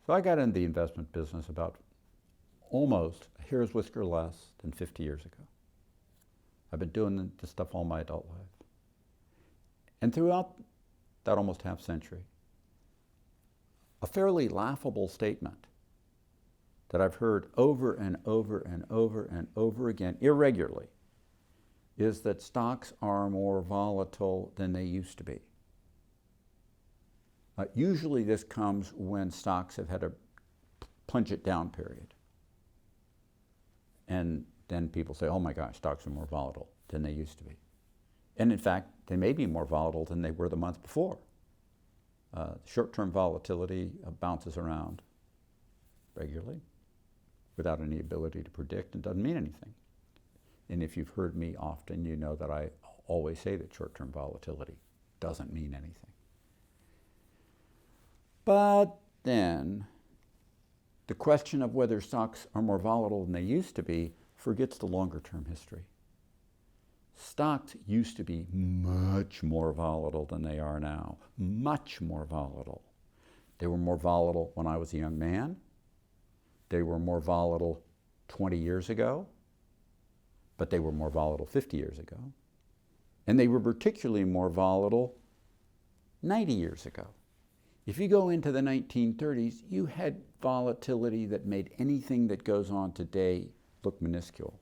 So I got into the investment business about almost a hair's whisker less than 50 years ago. I've been doing this stuff all my adult life. And throughout that almost half century, a fairly laughable statement that I've heard over and over and over and over again, irregularly, is that stocks are more volatile than they used to be. Usually this comes when stocks have had a plunge it down period. And then people say, oh my gosh, stocks are more volatile than they used to be. And in fact, they may be more volatile than they were the month before. Short-term volatility bounces around regularly without any ability to predict and doesn't mean anything. And if you've heard me often, you know that I always say that short-term volatility doesn't mean anything. But then the question of whether stocks are more volatile than they used to be forgets the longer-term history. Stocks used to be much more volatile than they are now, much more volatile. They were more volatile when I was a young man. They were more volatile 20 years ago, but they were more volatile 50 years ago. And they were particularly more volatile 90 years ago. If you go into the 1930s, you had volatility that made anything that goes on today look minuscule.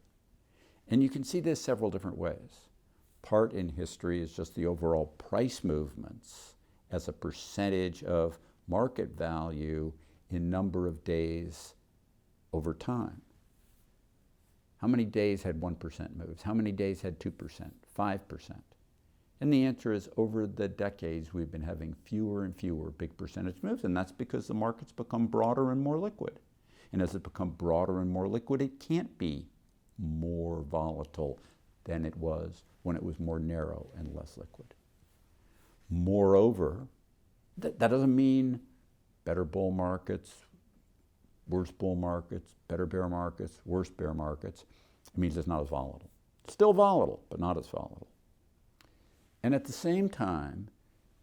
And you can see this several different ways. Part in history is just the overall price movements as a percentage of market value in number of days over time. How many days had 1% moves? How many days had 2%, 5%? And the answer is, over the decades, we've been having fewer and fewer big percentage moves, and that's because the market's become broader and more liquid. And as it becomes broader and more liquid, it can't be more volatile than it was when it was more narrow and less liquid. Moreover, that doesn't mean better bull markets, worse bull markets, better bear markets, worse bear markets. It means it's not as volatile. It's still volatile, but not as volatile. And at the same time,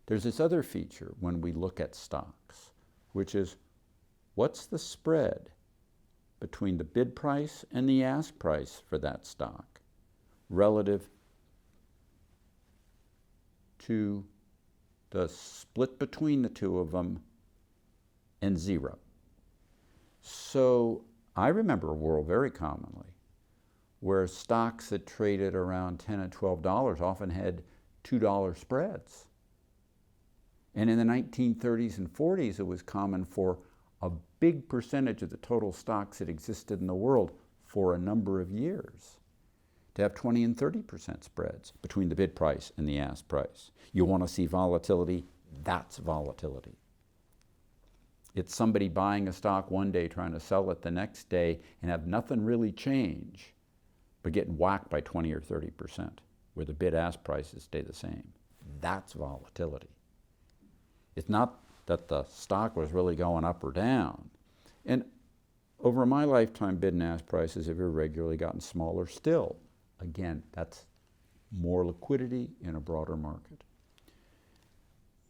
there's this other feature when we look at stocks, which is, what's the spread between the bid price and the ask price for that stock relative to the split between the two of them and zero? So I remember a world very commonly where stocks that traded around $10 and $12 often had $2 spreads. And in the 1930s and 40s, it was common for a big percentage of the total stocks that existed in the world for a number of years to have 20 and 30% spreads between the bid price and the ask price. You want to see volatility? That's volatility. It's somebody buying a stock one day, trying to sell it the next day, and have nothing really change, but getting whacked by 20 or 30%, where the bid-ask prices stay the same. That's volatility. It's not that the stock was really going up or down. And over my lifetime, bid and ask prices have irregularly gotten smaller still. Again, that's more liquidity in a broader market.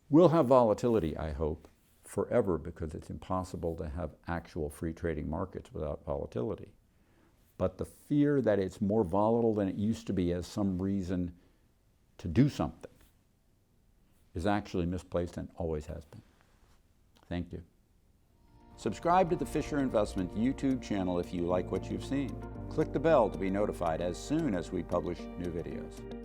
We'll have volatility, I hope, forever, because it's impossible to have actual free trading markets without volatility. But the fear that it's more volatile than it used to be as some reason to do something is actually misplaced and always has been. Thank you. Subscribe to the Fisher Investment YouTube channel if you like what you've seen. Click the bell to be notified as soon as we publish new videos.